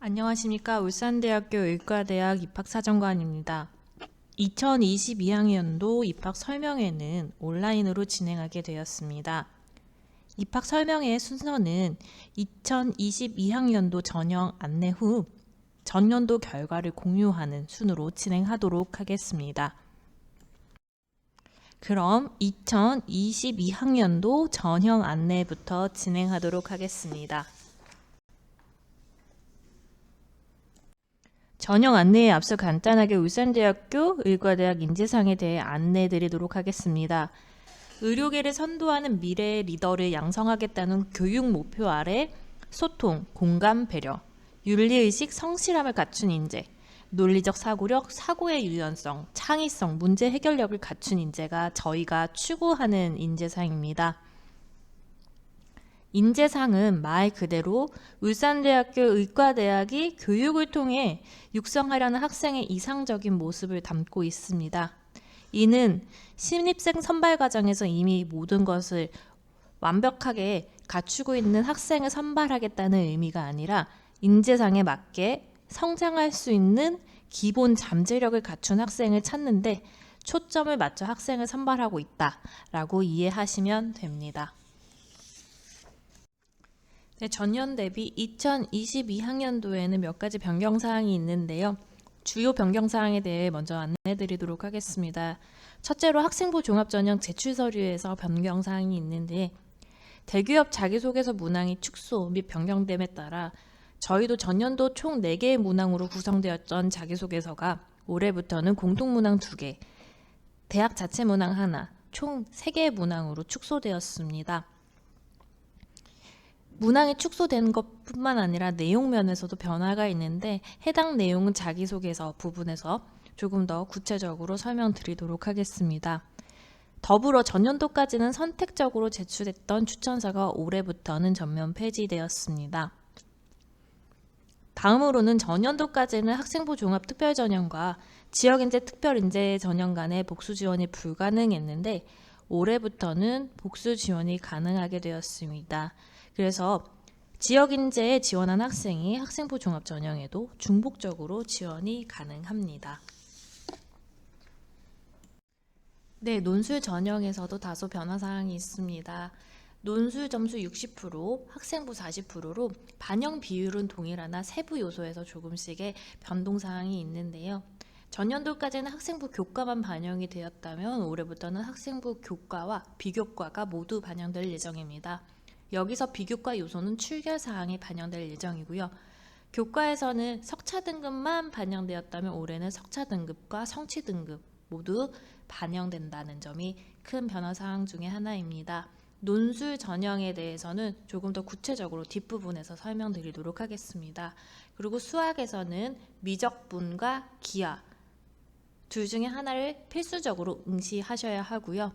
안녕하십니까. 울산대학교 의과대학 입학사정관입니다. 2022학년도 입학 설명회는 온라인으로 진행하게 되었습니다. 입학 설명회 순서는 2022학년도 전형 안내 후 전년도 결과를 공유하는 순으로 진행하도록 하겠습니다. 그럼 2022학년도 전형 안내부터 진행하도록 하겠습니다. 전형 안내에 앞서 간단하게 울산대학교 의과대학 인재상에 대해 안내드리도록 하겠습니다. 의료계를 선도하는 미래의 리더를 양성하겠다는 교육 목표 아래 소통, 공감, 배려, 윤리의식, 성실함을 갖춘 인재, 논리적 사고력, 사고의 유연성, 창의성, 문제 해결력을 갖춘 인재가 저희가 추구하는 인재상입니다. 인재상은 말 그대로 울산대학교 의과대학이 교육을 통해 육성하려는 학생의 이상적인 모습을 담고 있습니다. 이는 신입생 선발 과정에서 이미 모든 것을 완벽하게 갖추고 있는 학생을 선발하겠다는 의미가 아니라 인재상에 맞게 성장할 수 있는 기본 잠재력을 갖춘 학생을 찾는데 초점을 맞춰 학생을 선발하고 있다라고 이해하시면 됩니다. 네, 전년 대비 2022학년도에는 몇 가지 변경사항이 있는데요. 주요 변경사항에 대해 먼저 안내드리도록 하겠습니다. 첫째로 학생부 종합전형 제출서류에서 변경사항이 있는데 대기업 자기소개서 문항이 축소 및 변경됨에 따라 저희도 전년도 총 4개의 문항으로 구성되었던 자기소개서가 올해부터는 공통문항 2개, 대학 자체 문항 하나, 총 3개의 문항으로 축소되었습니다. 문항이 축소된 것뿐만 아니라 내용 면에서도 변화가 있는데 해당 내용은 자기소개서 부분에서 조금 더 구체적으로 설명드리도록 하겠습니다. 더불어 전년도까지는 선택적으로 제출했던 추천서가 올해부터는 전면 폐지되었습니다. 다음으로는 전년도까지는 학생부 종합특별전형과 지역인재 특별인재 전형 간의 복수 지원이 불가능했는데 올해부터는 복수 지원이 가능하게 되었습니다. 그래서 지역인재에 지원한 학생이 학생부 종합전형에도 중복적으로 지원이 가능합니다. 네, 논술 전형에서도 다소 변화사항이 있습니다. 논술 점수 60%, 학생부 40%로 반영 비율은 동일하나 세부 요소에서 조금씩의 변동사항이 있는데요. 전년도까지는 학생부 교과만 반영이 되었다면 올해부터는 학생부 교과와 비교과가 모두 반영될 예정입니다. 여기서 비교과 요소는 출결사항이 반영될 예정이고요. 교과에서는 석차 등급만 반영되었다면 올해는 석차 등급과 성취 등급 모두 반영된다는 점이 큰 변화사항 중에 하나입니다. 논술 전형에 대해서는 조금 더 구체적으로 뒷부분에서 설명드리도록 하겠습니다. 그리고 수학에서는 미적분과 기하 둘 중에 하나를 필수적으로 응시하셔야 하고요.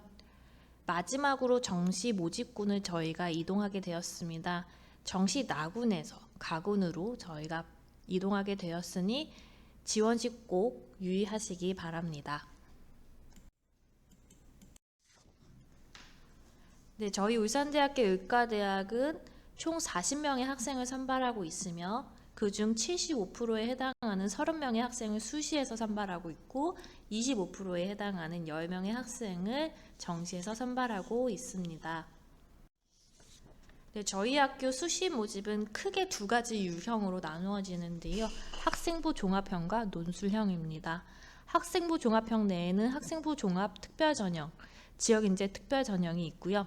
마지막으로 정시 모집군을 저희가 이동하게 되었습니다. 정시 나군에서 가군으로 저희가 이동하게 되었으니 지원식 꼭 유의하시기 바랍니다. 네, 저희 울산대학교 의과대학은 총 40명의 학생을 선발하고 있으며 그중 75%에 해당하는 30명의 학생을 수시에서 선발하고 있고 25%에 해당하는 10명의 학생을 정시에서 선발하고 있습니다. 네, 저희 학교 수시 모집은 크게 2가지 유형으로 나누어지는데요. 학생부 종합형과 논술형입니다. 학생부 종합형 내에는 학생부 종합 특별전형, 지역인재 특별전형이 있고요.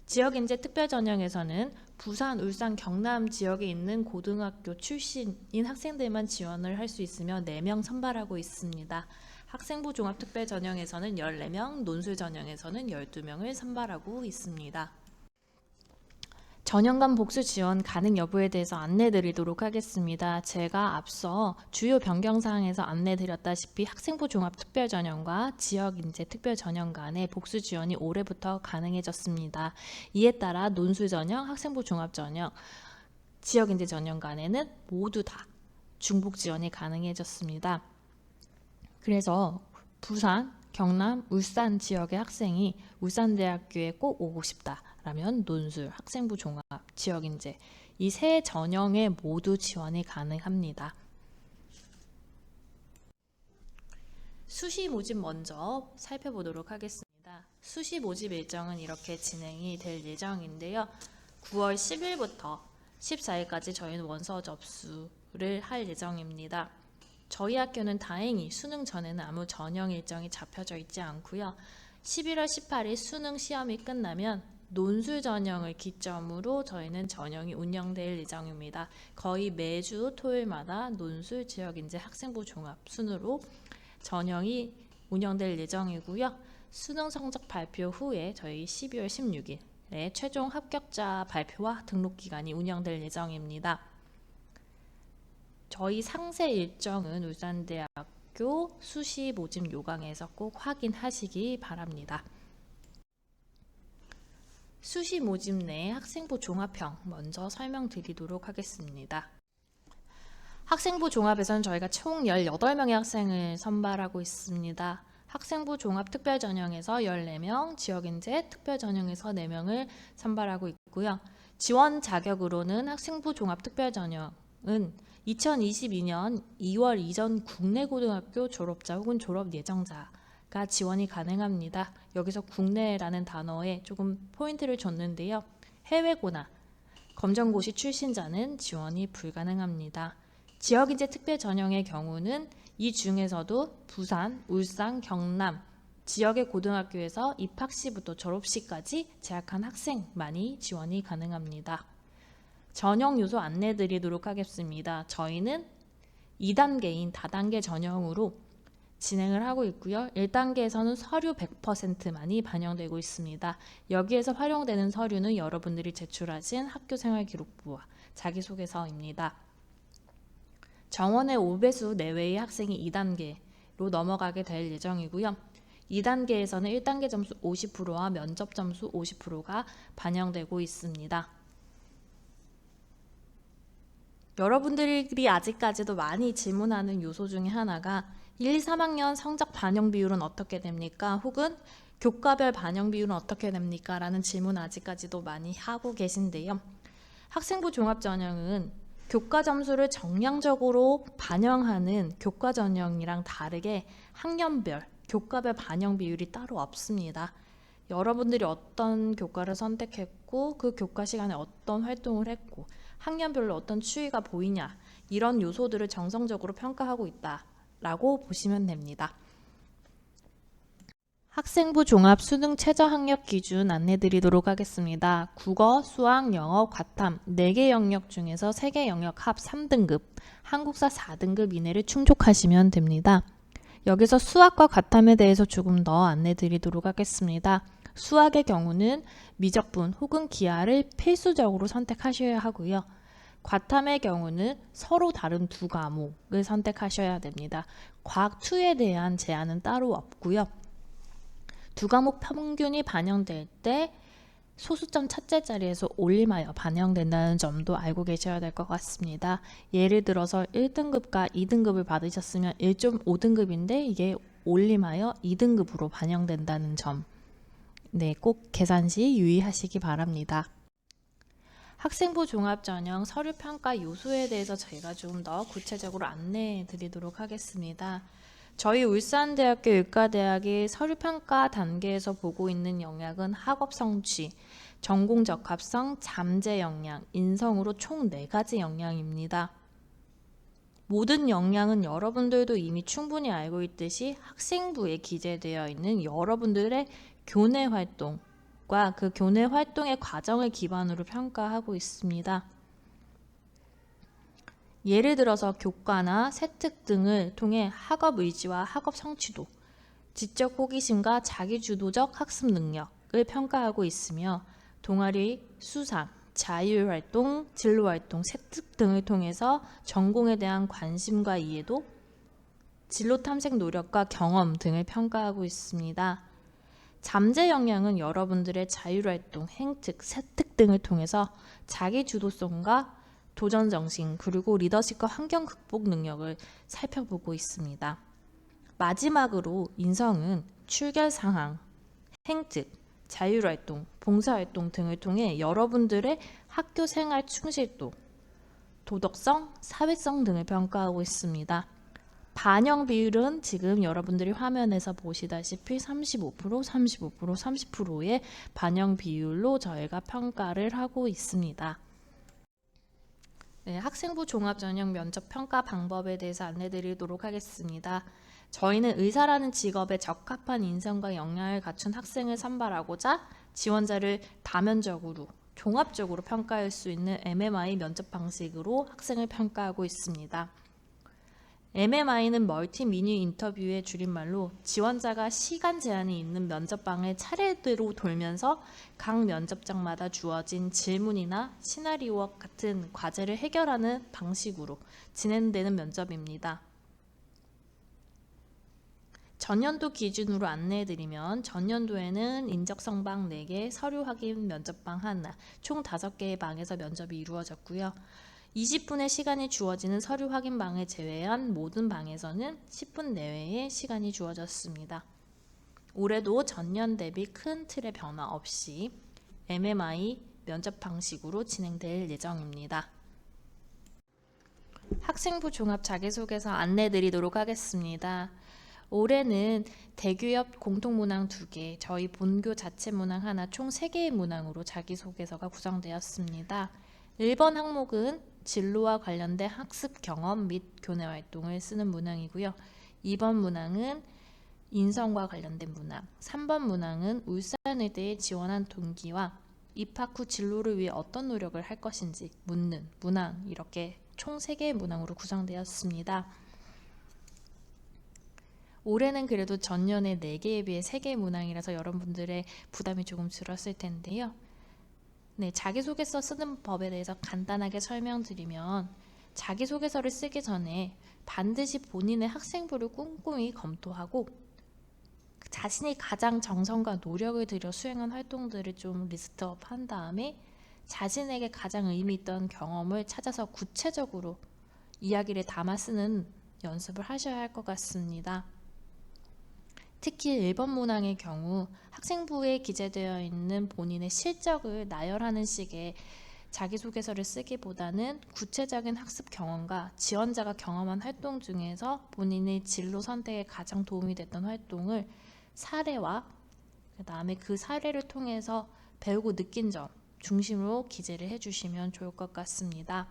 지역인재 특별전형에서는 부산, 울산, 경남 지역에 있는 고등학교 출신인 학생들만 지원을 할 수 있으며 4명 선발하고 있습니다. 학생부 종합특별전형에서는 14명, 논술전형에서는 12명을 선발하고 있습니다. 전형 간 복수 지원 가능 여부에 대해서 안내드리도록 하겠습니다. 제가 앞서 주요 변경사항에서 안내드렸다시피 학생부 종합특별전형과 지역인재 특별전형 간의 복수 지원이 올해부터 가능해졌습니다. 이에 따라 논술전형, 학생부 종합전형, 지역인재 전형 간에는 모두 다 중복 지원이 가능해졌습니다. 그래서 부산, 경남, 울산 지역의 학생이 울산대학교에 꼭 오고 싶다라면 논술, 학생부 종합, 지역인재 이 세 전형에 모두 지원이 가능합니다. 수시 모집 먼저 살펴보도록 하겠습니다. 수시 모집 일정은 이렇게 진행이 될 예정인데요. 9월 10일부터 14일까지 저희는 원서 접수를 할 예정입니다. 저희 학교는 다행히 수능 전에는 아무 전형 일정이 잡혀져 있지 않고요. 11월 18일 수능 시험이 끝나면 논술 전형을 기점으로 저희는 전형이 운영될 예정입니다. 거의 매주 토요일마다 논술 지역인재 학생부 종합 순으로 전형이 운영될 예정이고요. 수능 성적 발표 후에 저희 12월 16일에 최종 합격자 발표와 등록 기간이 운영될 예정입니다. 저희 상세 일정은 울산대학교 수시 모집 요강에서 꼭 확인하시기 바랍니다. 수시 모집 내 학생부 종합형 먼저 설명드리도록 하겠습니다. 학생부 종합에서는 저희가 총 18명의 학생을 선발하고 있습니다. 학생부 종합 특별전형에서 14명, 지역인재 특별전형에서 4명을 선발하고 있고요. 지원 자격으로는 학생부 종합 특별전형은 2022년 2월 이전 국내 고등학교 졸업자 혹은 졸업 예정자가 지원이 가능합니다. 여기서 국내라는 단어에 조금 포인트를 줬는데요. 해외고나 검정고시 출신자는 지원이 불가능합니다. 지역인재 특별전형의 경우는 이 중에서도 부산, 울산, 경남 지역의 고등학교에서 입학시부터 졸업시까지 재학한 학생만이 지원이 가능합니다. 전형 요소 안내드리도록 하겠습니다. 저희는 2단계인 다단계 전형으로 진행을 하고 있고요. 1단계에서는 서류 100%만이 반영되고 있습니다. 여기에서 활용되는 서류는 여러분들이 제출하신 학교생활기록부와 자기소개서입니다. 정원의 5배수 내외의 학생이 2단계로 넘어가게 될 예정이고요. 2단계에서는 1단계 점수 50%와 면접 점수 50%가 반영되고 있습니다. 여러분들이 아직까지도 많이 질문하는 요소 중에 하나가 1, 2, 3학년 성적 반영 비율은 어떻게 됩니까? 혹은 교과별 반영 비율은 어떻게 됩니까? 라는 질문 아직까지도 많이 하고 계신데요. 학생부 종합전형은 교과 점수를 정량적으로 반영하는 교과 전형이랑 다르게 학년별, 교과별 반영 비율이 따로 없습니다. 여러분들이 어떤 교과를 선택했고 그 교과 시간에 어떤 활동을 했고 학년별로 어떤 추이가 보이냐 이런 요소들을 정성적으로 평가하고 있다라고 보시면 됩니다. 학생부 종합 수능 최저 학력 기준 안내드리도록 하겠습니다. 국어, 수학, 영어, 과탐 4개 영역 중에서 3개 영역 합 3등급, 한국사 4등급 이내를 충족하시면 됩니다. 여기서 수학과 과탐에 대해서 조금 더 안내드리도록 하겠습니다. 수학의 경우는 미적분 혹은 기하를 필수적으로 선택하셔야 하고요. 과탐의 경우는 서로 다른 두 과목을 선택하셔야 됩니다. 과학 2에 대한 제한은 따로 없고요. 두 과목 평균이 반영될 때 소수점 첫째 자리에서 올림하여 반영된다는 점도 알고 계셔야 될 것 같습니다. 예를 들어서 1등급과 2등급을 받으셨으면 1.5등급인데 이게 올림하여 2등급으로 반영된다는 점, 네, 꼭 계산 시 유의하시기 바랍니다. 학생부 종합전형 서류평가 요소에 대해서 저희가 좀 더 구체적으로 안내해 드리도록 하겠습니다. 저희 울산대학교 의과대학이 서류평가 단계에서 보고 있는 영역은 학업 성취, 전공 적합성, 잠재 역량, 인성으로 총 4가지 역량입니다. 모든 역량은 여러분들도 이미 충분히 알고 있듯이 학생부에 기재되어 있는 여러분들의 교내 활동과 그 교내 활동의 과정을 기반으로 평가하고 있습니다. 예를 들어서 교과나 세특 등을 통해 학업 의지와 학업 성취도, 지적 호기심과 자기주도적 학습 능력을 평가하고 있으며 동아리, 수상, 자율활동, 진로활동, 세특 등을 통해서 전공에 대한 관심과 이해도, 진로 탐색 노력과 경험 등을 평가하고 있습니다. 잠재 역량은 여러분들의 자율활동, 행특, 세특 등을 통해서 자기주도성과 도전정신 그리고 리더십과 환경 극복 능력을 살펴보고 있습니다. 마지막으로 인성은 출결상항, 행특, 자율활동, 봉사활동 등을 통해 여러분들의 학교생활 충실도, 도덕성, 사회성 등을 평가하고 있습니다. 반영 비율은 지금 여러분들이 화면에서 보시다시피 35%, 35%, 30%의 반영 비율로 저희가 평가를 하고 있습니다. 네, 학생부 종합전형 면접 평가 방법에 대해서 안내드리도록 하겠습니다. 저희는 의사라는 직업에 적합한 인성과 역량을 갖춘 학생을 선발하고자 지원자를 다면적으로 종합적으로 평가할 수 있는 MMI 면접 방식으로 학생을 평가하고 있습니다. MMI는 멀티 미니 인터뷰의 줄임말로 지원자가 시간 제한이 있는 면접방을 차례대로 돌면서 각 면접장마다 주어진 질문이나 시나리오와 같은 과제를 해결하는 방식으로 진행되는 면접입니다. 전년도 기준으로 안내해드리면 전년도에는 인적성방 4개, 서류 확인 면접방 하나, 총 5개의 방에서 면접이 이루어졌고요. 20분의 시간이 주어지는 서류 확인 방을 제외한 모든 방에서는 10분 내외의 시간이 주어졌습니다. 올해도 전년 대비 큰 틀의 변화 없이 MMI 면접 방식으로 진행될 예정입니다. 학생부 종합 자기소개서 안내드리도록 하겠습니다. 올해는 대규엽 공통문항 2개, 저희 본교 자체 문항 하나, 총 3개의 문항으로 자기소개서가 구성되었습니다. 1번 항목은 진로와 관련된 학습 경험 및 교내 활동을 쓰는 문항이고요. 2번 문항은 인성과 관련된 문항, 3번 문항은 울산의대에 지원한 동기와 입학 후 진로를 위해 어떤 노력을 할 것인지 묻는 문항, 이렇게 총 3개의 문항으로 구성되었습니다. 올해는 그래도 전년에 4개에 비해 3개의 문항이라서 여러분들의 부담이 조금 줄었을 텐데요. 네, 자기소개서 쓰는 법에 대해서 간단하게 설명드리면 자기소개서를 쓰기 전에 반드시 본인의 학생부를 꼼꼼히 검토하고 자신이 가장 정성과 노력을 들여 수행한 활동들을 좀 리스트업 한 다음에 자신에게 가장 의미 있던 경험을 찾아서 구체적으로 이야기를 담아 쓰는 연습을 하셔야 할 것 같습니다. 특히 1번 문항의 경우 학생부에 기재되어 있는 본인의 실적을 나열하는 식의 자기소개서를 쓰기보다는 구체적인 학습 경험과 지원자가 경험한 활동 중에서 본인의 진로 선택에 가장 도움이 됐던 활동을 사례와 그 다음에 그 사례를 통해서 배우고 느낀 점 중심으로 기재를 해주시면 좋을 것 같습니다.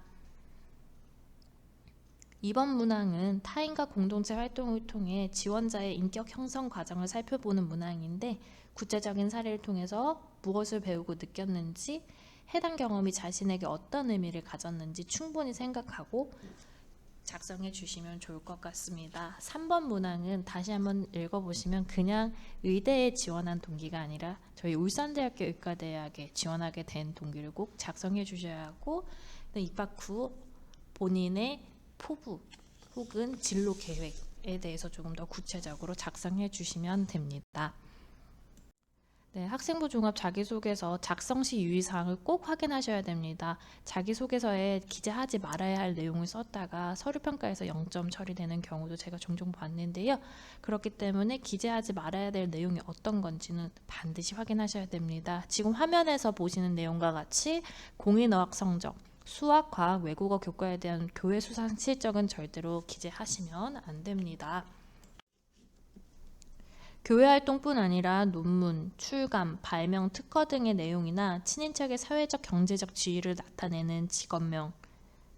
2번 문항은 타인과 공동체 활동을 통해 지원자의 인격 형성 과정을 살펴보는 문항인데 구체적인 사례를 통해서 무엇을 배우고 느꼈는지 해당 경험이 자신에게 어떤 의미를 가졌는지 충분히 생각하고 작성해 주시면 좋을 것 같습니다. 3번 문항은 다시 한번 읽어보시면 그냥 의대에 지원한 동기가 아니라 저희 울산대학교 의과대학에 지원하게 된 동기를 꼭 작성해 주셔야 하고 입학 후 본인의 포부 혹은 진로 계획에 대해서 조금 더 구체적으로 작성해 주시면 됩니다. 네, 학생부 종합 자기소개서 작성 시 유의사항을 꼭 확인하셔야 됩니다. 자기소개서에 기재하지 말아야 할 내용을 썼다가 서류평가에서 0점 처리되는 경우도 제가 종종 봤는데요. 그렇기 때문에 기재하지 말아야 될 내용이 어떤 건지는 반드시 확인하셔야 됩니다. 지금 화면에서 보시는 내용과 같이 공인어학 성적, 수학, 과학, 외국어, 교과에 대한 교외 수상 실적은 절대로 기재하시면 안 됩니다. 교외 활동뿐 아니라 논문, 출감, 발명, 특허 등의 내용이나 친인척의 사회적, 경제적 지위를 나타내는 직업명,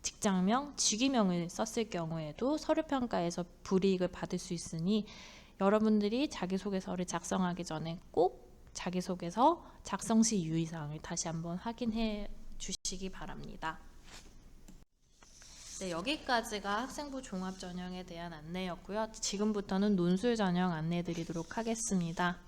직장명, 직위명을 썼을 경우에도 서류평가에서 불이익을 받을 수 있으니 여러분들이 자기소개서를 작성하기 전에 꼭 자기소개서 작성 시 유의사항을 다시 한번 확인해 주시기 바랍니다. 네, 여기까지가 학생부 종합 전형에 대한 안내였고요. 지금부터는 논술 전형 안내 드리도록 하겠습니다.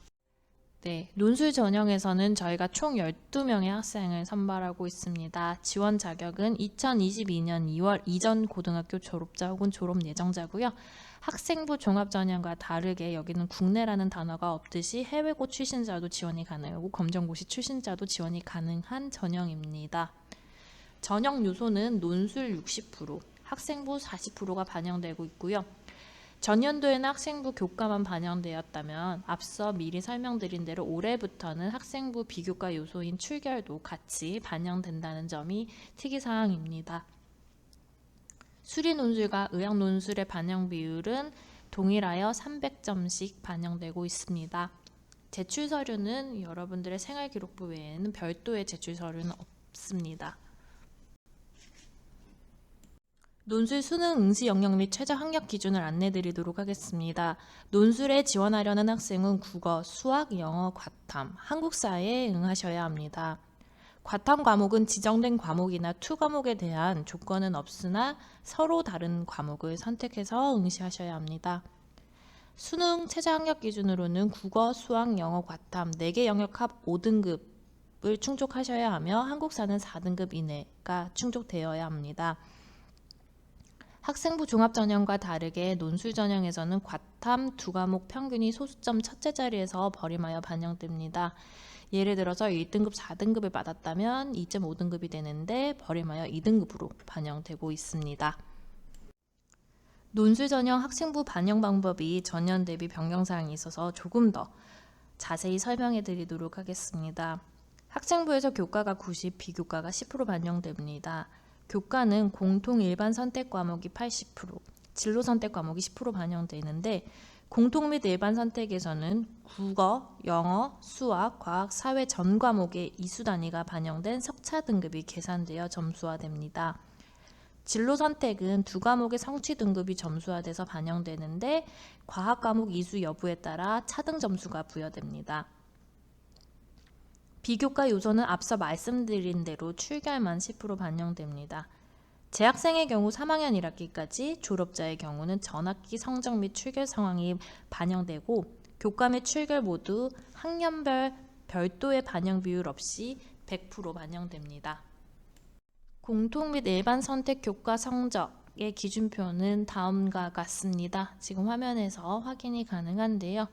네, 논술 전형에서는 저희가 총 12명의 학생을 선발하고 있습니다. 지원 자격은 2022년 2월 이전 고등학교 졸업자 혹은 졸업 예정자고요. 학생부 종합 전형과 다르게 여기는 국내라는 단어가 없듯이 해외고 출신자도 지원이 가능하고 검정고시 출신자도 지원이 가능한 전형입니다. 전형 요소는 논술 60%, 학생부 40%가 반영되고 있고요. 전년도에는 학생부 교과만 반영되었다면 앞서 미리 설명드린 대로 올해부터는 학생부 비교과 요소인 출결도 같이 반영된다는 점이 특이사항입니다. 수리 논술과 의학 논술의 반영 비율은 동일하여 300점씩 반영되고 있습니다. 제출 서류는 여러분들의 생활기록부 외에는 별도의 제출 서류는 없습니다. 논술 수능 응시 영역 및 최저 학력 기준을 안내드리도록 하겠습니다. 논술에 지원하려는 학생은 국어, 수학, 영어, 과탐, 한국사에 응하셔야 합니다. 과탐 과목은 지정된 과목이나 투 과목에 대한 조건은 없으나 서로 다른 과목을 선택해서 응시하셔야 합니다. 수능 최저 학력 기준으로는 국어, 수학, 영어, 과탐 4개 영역 합 5등급을 충족하셔야 하며 한국사는 4등급 이내가 충족되어야 합니다. 학생부 종합전형과 다르게 논술전형에서는 과탐 2과목 평균이 소수점 첫째 자리에서 버림하여 반영됩니다. 예를 들어서 1등급 4등급을 받았다면 2.5등급이 되는데 버림하여 2등급으로 반영되고 있습니다. 논술전형 학생부 반영 방법이 전년 대비 변경사항이 있어서 조금 더 자세히 설명해 드리도록 하겠습니다. 학생부에서 교과가 90, 비교과가 10% 반영됩니다. 교과는 공통 일반 선택 과목이 80%, 진로 선택 과목이 10% 반영되는데 공통 및 일반 선택에서는 국어, 영어, 수학, 과학, 사회 전 과목의 이수 단위가 반영된 석차 등급이 계산되어 점수화됩니다. 진로 선택은 2과목의 성취 등급이 점수화돼서 반영되는데 과학 과목 이수 여부에 따라 차등 점수가 부여됩니다. 비교과 요소는 앞서 말씀드린 대로 출결만 10% 반영됩니다. 재학생의 경우 3학년 1학기까지, 졸업자의 경우는 전학기 성적 및 출결 상황이 반영되고 교과 및 출결 모두 학년별 별도의 반영 비율 없이 100% 반영됩니다. 공통 및 일반 선택 교과 성적의 기준표는 다음과 같습니다. 지금 화면에서 확인이 가능한데요.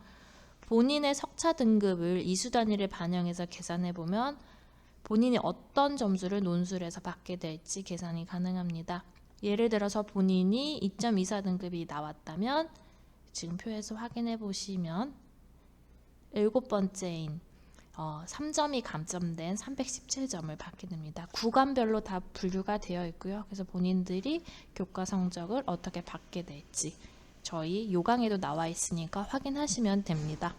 본인의 석차 등급을 이수 단위를 반영해서 계산해 보면 본인이 어떤 점수를 논술에서 받게 될지 계산이 가능합니다. 예를 들어서 본인이 2.24 등급이 나왔다면 지금 표에서 확인해 보시면 7번째인 3점이 감점된 317점을 받게 됩니다. 구간별로 다 분류가 되어 있고요. 그래서 본인들이 교과 성적을 어떻게 받게 될지 저희 요강에도 나와 있으니까 확인하시면 됩니다.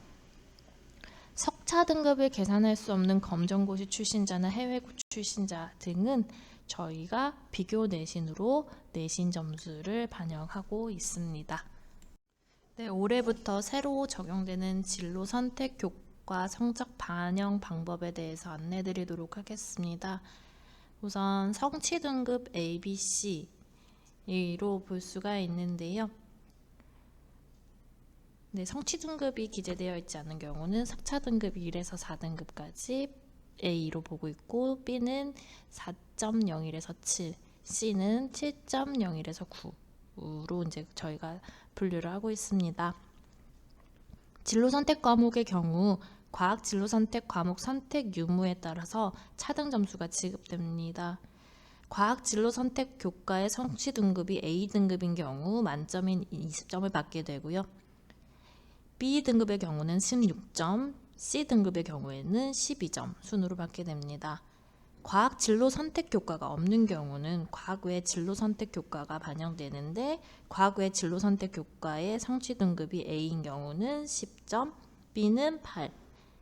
석차 등급을 계산할 수 없는 검정고시 출신자나 해외 출신자 등은 저희가 비교 내신으로 내신 점수를 반영하고 있습니다. 네, 올해부터 새로 적용되는 진로 선택 교과 성적 반영 방법에 대해서 안내드리도록 하겠습니다. 우선 성취 등급 A, B, C로 볼 수가 있는데요. 네, 성취 등급이 기재되어 있지 않은 경우는 석차 등급 1에서 4등급까지 A로 보고 있고 B는 4.01에서 7, C는 7.01에서 9로 이제 저희가 분류를 하고 있습니다. 진로 선택 과목의 경우 과학 진로 선택 과목 선택 유무에 따라서 차등 점수가 지급됩니다. 과학 진로 선택 교과의 성취 등급이 A 등급인 경우 만점인 20점을 받게 되고요. B 등급의 경우는 16점, C 등급의 경우에는 12점 순으로 받게 됩니다. 과학 진로 선택 교과가 없는 경우는 과학 외 진로 선택 교과가 반영되는데 과학 외 진로 선택 교과의 성취 등급이 A인 경우는 10점, B는 8,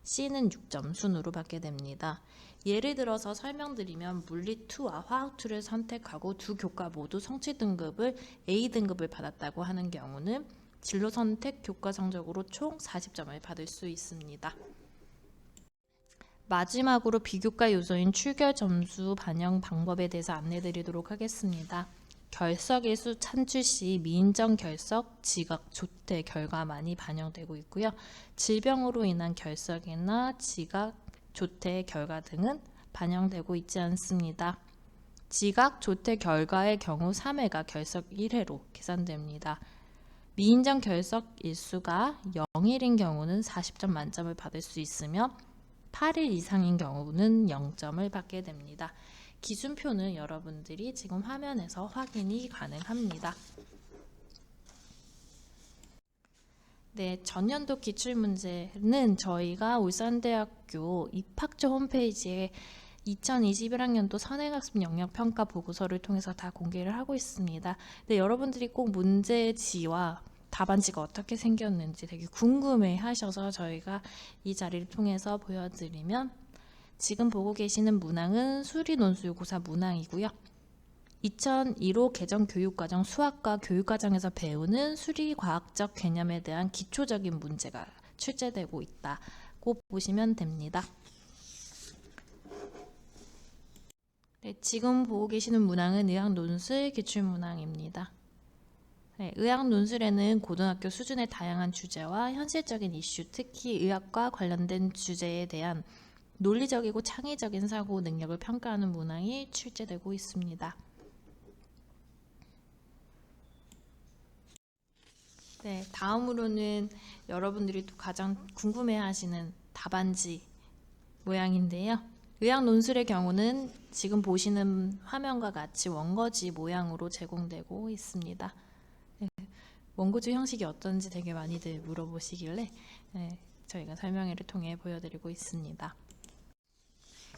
C는 6점 순으로 받게 됩니다. 예를 들어서 설명드리면 물리 2와 화학 2를 선택하고 두 교과 모두 성취 등급을 A 등급을 받았다고 하는 경우는 진로 선택 교과 성적으로 총 40점을 받을 수 있습니다. 마지막으로 비교과 요소인 출결 점수 반영 방법에 대해서 안내드리도록 하겠습니다. 결석일수 산출 시 미인정 결석, 지각, 조퇴 결과만이 반영되고 있고요. 질병으로 인한 결석이나 지각, 조퇴 결과 등은 반영되고 있지 않습니다. 지각, 조퇴 결과의 경우 3회가 결석 1회로 계산됩니다. 미인정 결석 일수가 0일인 경우는 40점 만점을 받을 수 있으며 8일 이상인 경우는 0점을 받게 됩니다. 기준표는 여러분들이 지금 화면에서 확인이 가능합니다. 네, 전년도 기출문제는 저희가 울산대학교 입학처 홈페이지에 2021학년도 선행학습 영역평가 보고서를 통해서 다 공개를 하고 있습니다. 근데 여러분들이 꼭 문제지와 답안지가 어떻게 생겼는지 되게 궁금해 하셔서 저희가 이 자리를 통해서 보여드리면, 지금 보고 계시는 문항은 수리논술고사 문항이고요. 2015 개정 교육과정 수학과 교육과정에서 배우는 수리과학적 개념에 대한 기초적인 문제가 출제되고 있다고 보시면 됩니다. 네, 지금 보고 계시는 문항은 의학논술 기출문항입니다. 네, 의학논술에는 고등학교 수준의 다양한 주제와 현실적인 이슈, 특히 의학과 관련된 주제에 대한 논리적이고 창의적인 사고 능력을 평가하는 문항이 출제되고 있습니다. 네, 다음으로는 여러분들이 또 가장 궁금해하시는 답안지 모양인데요. 의학논술의 경우는 지금 보시는 화면과 같이 원고지 모양으로 제공되고 있습니다. 네, 원고지 형식이 어떤지 되게 많이들 물어보시길래 저희가 설명회를 통해 보여드리고 있습니다.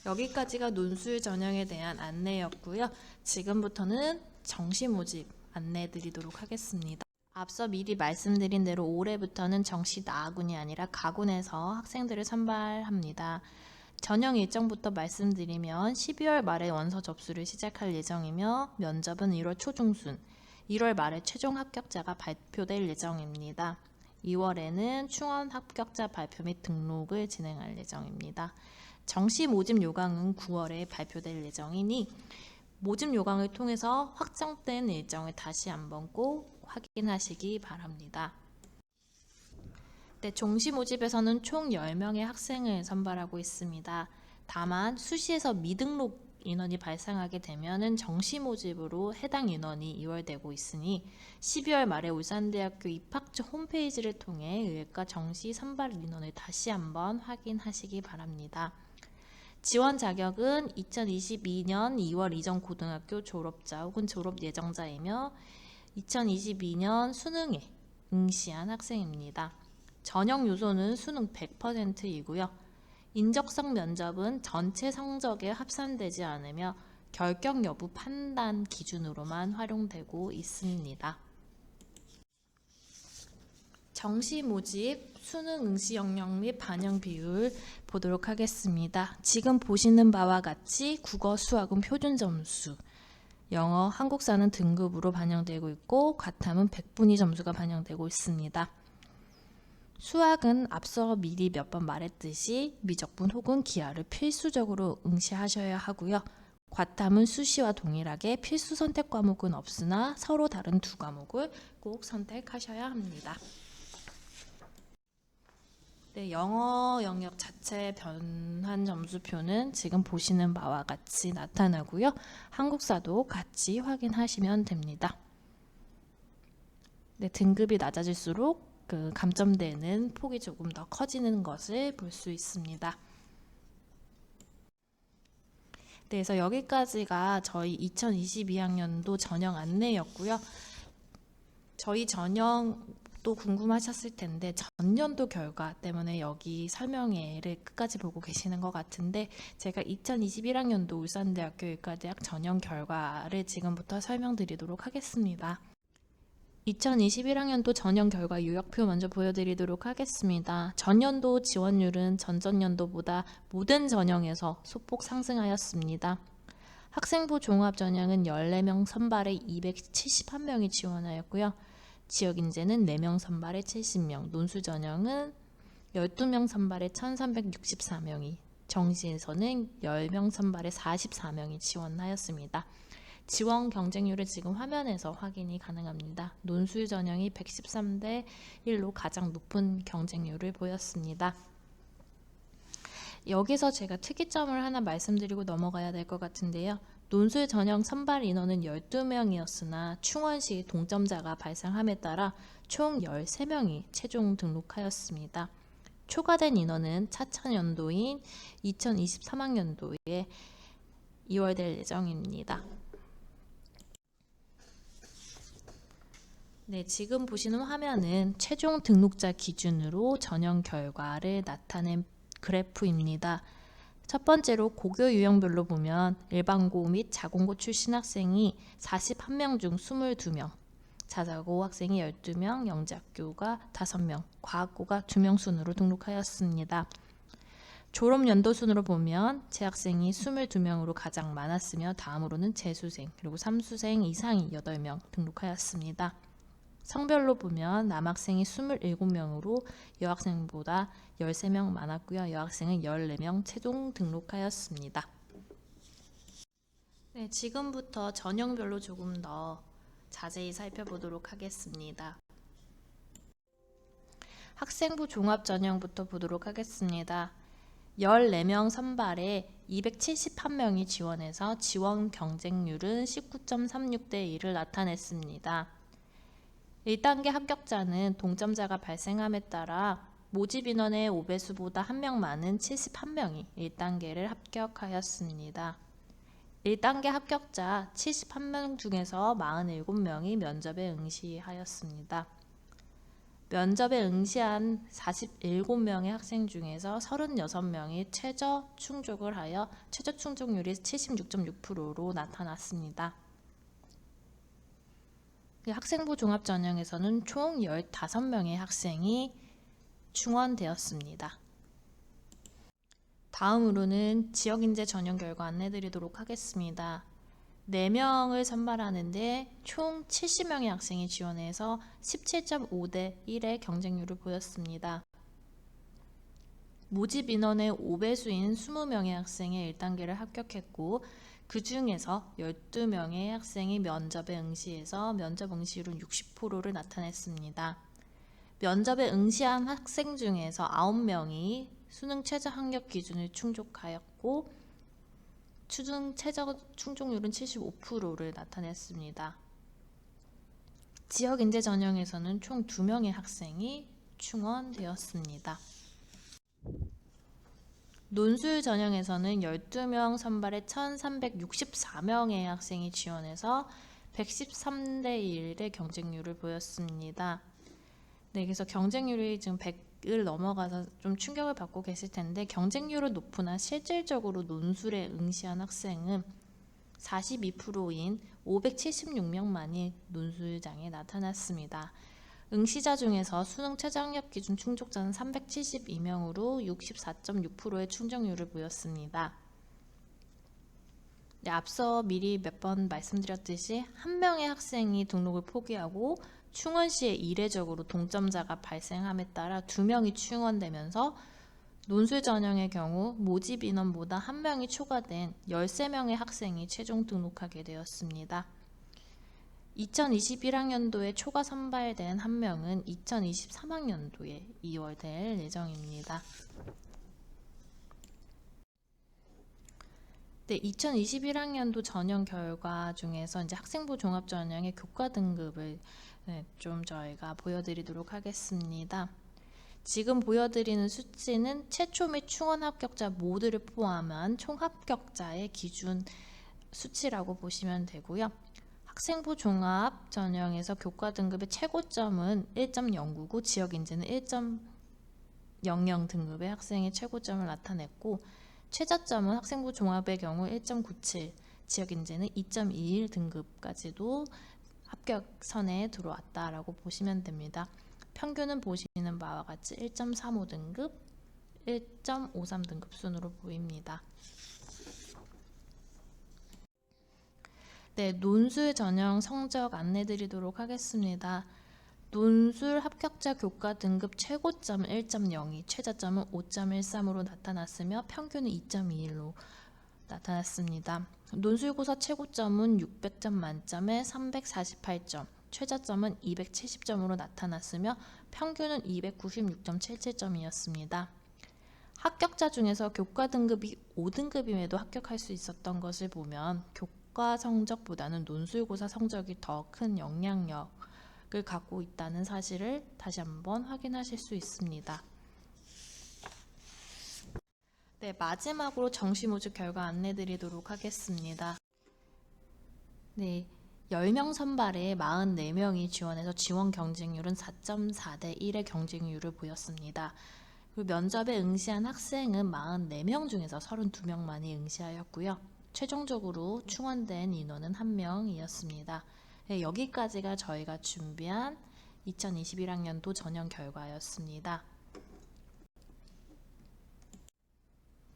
여기까지가 논술 전형에 대한 안내였고요. 지금부터는 정시 모집 안내 드리도록 하겠습니다. 앞서 미리 말씀드린 대로 올해부터는 정시 나군이 아니라 가군에서 학생들을 선발합니다. 전형 일정부터 말씀드리면 12월 말에 원서 접수를 시작할 예정이며 면접은 1월 초중순, 1월 말에 최종 합격자가 발표될 예정입니다. 2월에는 충원 합격자 발표 및 등록을 진행할 예정입니다. 정시 모집 요강은 9월에 발표될 예정이니 모집 요강을 통해서 확정된 일정을 다시 한번 꼭 확인하시기 바랍니다. 네, 정시 모집에서는 총 10명의 학생을 선발하고 있습니다. 다만 수시에서 미등록 인원이 발생하게 되면 정시 모집으로 해당 인원이 이월되고 있으니 12월 말에 울산대학교 입학처 홈페이지를 통해 의과 정시 선발 인원을 다시 한번 확인하시기 바랍니다. 지원 자격은 2022년 2월 이전 고등학교 졸업자 혹은 졸업 예정자이며 2022년 수능에 응시한 학생입니다. 전형 요소는 수능 100%이고요. 인적성 면접은 전체 성적에 합산되지 않으며 결격 여부 판단 기준으로만 활용되고 있습니다. 정시 모집, 수능 응시 영역 및 반영 비율 보도록 하겠습니다. 지금 보시는 바와 같이 국어, 수학은 표준 점수, 영어, 한국사는 등급으로 반영되고 있고 과탐은 100분위 점수가 반영되고 있습니다. 수학은 앞서 미리 몇 번 말했듯이 미적분 혹은 기하를 필수적으로 응시하셔야 하고요. 과탐은 수시와 동일하게 필수 선택 과목은 없으나 서로 다른 두 과목을 꼭 선택하셔야 합니다. 네, 영어 영역 자체 변환 점수표는 지금 보시는 바와 같이 나타나고요. 한국사도 같이 확인하시면 됩니다. 네, 등급이 낮아질수록 그 감점되는 폭이 조금 더 커지는 것을 볼 수 있습니다. 네, 그래서 여기까지가 저희 2022학년도 전형 안내였고요. 저희 전형도 궁금하셨을 텐데 전년도 결과 때문에 여기 설명회를 끝까지 보고 계시는 것 같은데 제가 2021학년도 울산대학교 의과대학 전형 결과를 지금부터 설명드리도록 하겠습니다. 2021학년도 전형 결과 요약표 먼저 보여드리도록 하겠습니다. 전년도 지원율은 전전년도보다 모든 전형에서 소폭 상승하였습니다. 학생부 종합 전형은 14명 선발에 271명이 지원하였고요. 지역인재는 4명 선발에 70명, 논술 전형은 12명 선발에 1364명이, 정시에서는 10명 선발에 44명이 지원하였습니다. 지원 경쟁률을 지금 화면에서 확인이 가능합니다. 논술 전형이 113대 1로 가장 높은 경쟁률을 보였습니다. 여기서 제가 특이점을 하나 말씀드리고 넘어가야 될 것 같은데요. 논술 전형 선발 인원은 12명이었으나 충원 시 동점자가 발생함에 따라 총 13명이 최종 등록하였습니다. 초과된 인원은 차차년도인 2023학년도에 이월될 예정입니다. 네, 지금 보시는 화면은 최종 등록자 기준으로 전형 결과를 나타낸 그래프입니다. 첫 번째로 고교 유형별로 보면 일반고 및 자공고 출신 학생이 41명 중 22명, 자사고 학생이 12명, 영재학교가 5명, 과학고가 2명 순으로 등록하였습니다. 졸업 연도 순으로 보면 재학생이 22명으로 가장 많았으며 다음으로는 재수생 그리고 삼수생 이상이 8명 등록하였습니다. 성별로 보면 남학생이 27명으로 여학생보다 13명 많았고요. 여학생은 14명 최종 등록하였습니다. 네, 지금부터 전형별로 조금 더 자세히 살펴보도록 하겠습니다. 학생부 종합 전형부터 보도록 하겠습니다. 14명 선발에 271명이 지원해서 지원 경쟁률은 19.36대 1을 나타냈습니다. 1단계 합격자는 동점자가 발생함에 따라 모집 인원의 5배수보다 1명 많은 71명이 1단계를 합격하였습니다. 1단계 합격자 71명 중에서 47명이 면접에 응시하였습니다. 면접에 응시한 47명의 학생 중에서 36명이 최저 충족을 하여 최저 충족률이 76.6%로 나타났습니다. 학생부 종합 전형에서는 총 15명의 학생이 충원되었습니다. 다음으로는 지역인재 전형 결과 안내드리도록 하겠습니다. 4명을 선발하는데 총 70명의 학생이 지원해서 17.5대 1의 경쟁률을 보였습니다. 모집 인원의 5배수인 20명의 학생이 1단계를 합격했고 그 중에서 12명의 학생이 면접에 응시해서 면접 응시율은 60%를 나타냈습니다. 면접에 응시한 학생 중에서 9명이 수능 최저 학력 기준을 충족하였고 수능 최저 충족률은 75%를 나타냈습니다. 지역인재 전형에서는 총 2명의 학생이 충원되었습니다. 논술 전형에서는 12명 선발에 1364명의 학생이 지원해서 113대 1의 경쟁률을 보였습니다. 네, 그래서 경쟁률이 지금 100을 넘어가서 좀 충격을 받고 계실 텐데 경쟁률은 높으나 실질적으로 논술에 응시한 학생은 42%인 576명만이 논술장에 나타났습니다. 응시자 중에서 수능 최저 학력 기준 충족자는 372명으로 64.6%의 충족률을 보였습니다. 네, 앞서 미리 몇 번 말씀드렸듯이 한 명의 학생이 등록을 포기하고 충원 시에 이례적으로 동점자가 발생함에 따라 2명이 충원되면서 논술 전형의 경우 모집 인원보다 1명이 초과된 13명의 학생이 최종 등록하게 되었습니다. 2021학년도에 초과 선발된 1명은 2023학년도에 2월 될 예정입니다. 네, 2021학년도 전형 결과 중에서 이제 학생부 종합 전형의 교과 등급을 좀 저희가 보여드리도록 하겠습니다. 지금 보여드리는 수치는 최초 및 충원 합격자 모두를 포함한 총 합격자의 기준 수치라고 보시면 되고요. 학생부 종합 전형에서 교과 등급의 최고점은 1.099, 지역인재는 1.00 등급의 학생의 최고점을 나타냈고 최저점은 학생부 종합의 경우 1.97, 지역인재는 2.21 등급까지도 합격선에 들어왔다라고 보시면 됩니다. 평균은 보시는 바와 같이 1.35 등급, 1.53 등급 순으로 보입니다. 네, 논술 전형 성적 안내드리도록 하겠습니다. 논술 합격자 교과 등급 최고점은 1.02, 최저점은 5.13으로 나타났으며 평균은 2.21로 나타났습니다. 논술고사 최고점은 600점 만점에 348점, 최저점은 270점으로 나타났으며 평균은 296.77점이었습니다. 합격자 중에서 교과 등급이 5등급임에도 합격할 수 있었던 것을 보면 교과 성적보다는 논술고사 성적이 더 큰 영향력을 갖고 있다는 사실을 다시 한번 확인하실 수 있습니다. 네, 마지막으로 정시 모집 결과 안내드리도록 하겠습니다. 네, 10명 선발에 44명이 지원해서 지원 경쟁률은 4.4대 1의 경쟁률을 보였습니다. 그리고 면접에 응시한 학생은 44명 중에서 32명만이 응시하였고요. 최종적으로 충원된 인원은 1명이었습니다. 네, 여기까지가 저희가 준비한 2021학년도 전형 결과였습니다.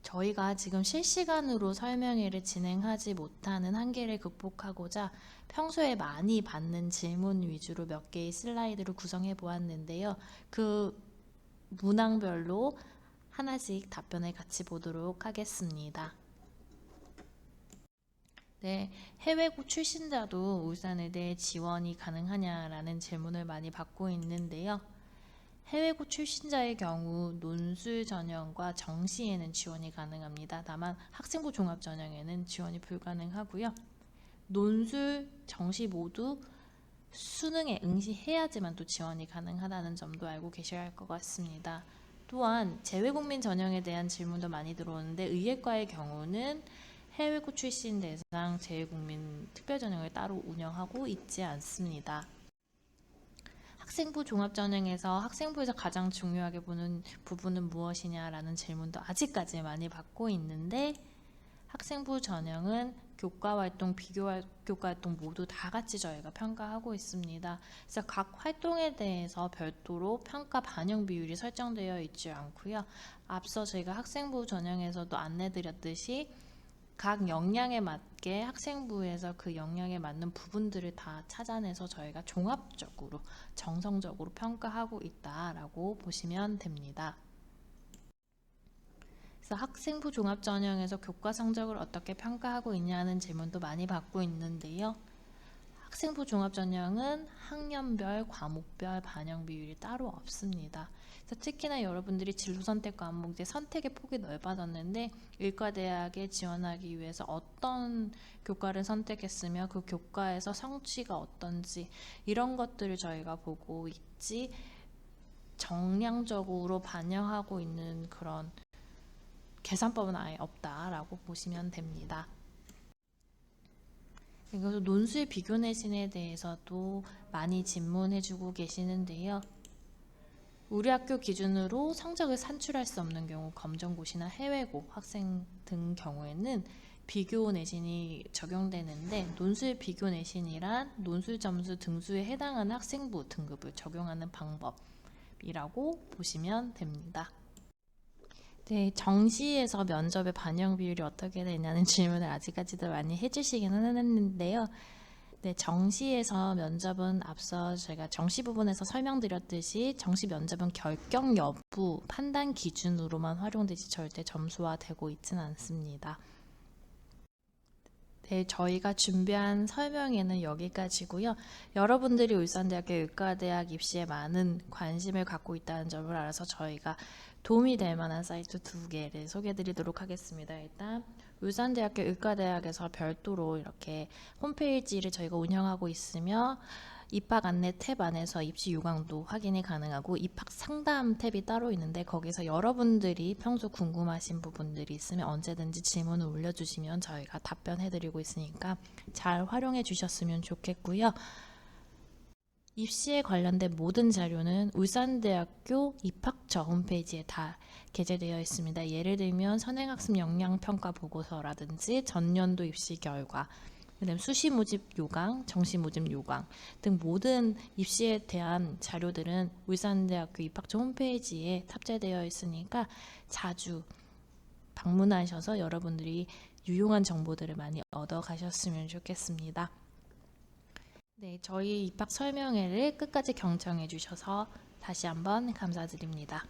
저희가 지금 실시간으로 설명회를 진행하지 못하는 한계를 극복하고자 평소에 많이 받는 질문 위주로 몇 개의 슬라이드를 구성해 보았는데요. 그 문항별로 하나씩 답변을 같이 보도록 하겠습니다. 네, 해외고 출신자도 울산의대에 지원이 가능하냐라는 질문을 많이 받고 있는데요. 해외고 출신자의 경우 논술 전형과 정시에는 지원이 가능합니다. 다만 학생부 종합 전형에는 지원이 불가능하고요. 논술, 정시 모두 수능에 응시해야지만 또 지원이 가능하다는 점도 알고 계셔야 할 것 같습니다. 또한 재외국민 전형에 대한 질문도 많이 들어오는데 의예과의 경우는 해외고 출신 대상 재외국민 특별전형을 따로 운영하고 있지 않습니다. 학생부 종합전형에서 학생부에서 가장 중요하게 보는 부분은 무엇이냐라는 질문도 아직까지 많이 받고 있는데 학생부 전형은 교과활동, 비교과활동 모두 다 같이 저희가 평가하고 있습니다. 그래서 각 활동에 대해서 별도로 평가 반영 비율이 설정되어 있지 않고요. 앞서 저희가 학생부 전형에서도 안내드렸듯이 각 역량에 맞게 학생부에서 그 역량에 맞는 부분들을 다 찾아내서 저희가 종합적으로 정성적으로 평가하고 있다라고 보시면 됩니다. 그래서 학생부 종합전형에서 교과 성적을 어떻게 평가하고 있냐는 질문도 많이 받고 있는데요. 학생부 종합전형은 학년별, 과목별 반영 비율이 따로 없습니다. 그래서 특히나 여러분들이 진로선택 과목제 선택의 폭이 넓어졌는데 의과대학에 지원하기 위해서 어떤 교과를 선택했으며 그 교과에서 성취가 어떤지 이런 것들을 저희가 보고 있지 정량적으로 반영하고 있는 그런 계산법은 아예 없다라고 보시면 됩니다. 그래서 논술 비교 내신에 대해서도 많이 질문해주고 계시는데요. 우리 학교 기준으로 성적을 산출할 수 없는 경우 검정고시나 해외고 학생 등 경우에는 비교 내신이 적용되는데 논술 비교 내신이란 논술 점수 등수에 해당하는 학생부 등급을 적용하는 방법이라고 보시면 됩니다. 네, 정시에서 면접의 반영 비율이 어떻게 되냐는 질문을 아직까지도 많이 해주시기는 했는데요. 네, 정시에서 면접은 앞서 제가 정시 부분에서 설명드렸듯이 정시 면접은 결격 여부 판단 기준으로만 활용되지 절대 점수화되고 있지는 않습니다. 네, 저희가 준비한 설명회는 여기까지고요. 여러분들이 울산대학교 의과대학 입시에 많은 관심을 갖고 있다는 점을 알아서 저희가 도움이 될 만한 사이트 2개를 소개해드리도록 하겠습니다. 일단 울산대학교 의과대학에서 별도로 이렇게 홈페이지를 저희가 운영하고 있으며 입학 안내 탭 안에서 입시 요강도 확인이 가능하고 입학 상담 탭이 따로 있는데 거기서 여러분들이 평소 궁금하신 부분들이 있으면 언제든지 질문을 올려주시면 저희가 답변해드리고 있으니까 잘 활용해 주셨으면 좋겠고요. 입시에 관련된 모든 자료는 울산대학교 입학처 홈페이지에 다 게재되어 있습니다. 예를 들면 선행학습 역량평가 보고서라든지 전년도 입시 결과, 그다음 수시 모집 요강, 정시 모집 요강 등 모든 입시에 대한 자료들은 울산대학교 입학처 홈페이지에 탑재되어 있으니까 자주 방문하셔서 여러분들이 유용한 정보들을 많이 얻어 가셨으면 좋겠습니다. 네, 저희 입학 설명회를 끝까지 경청해 주셔서 다시 한번 감사드립니다.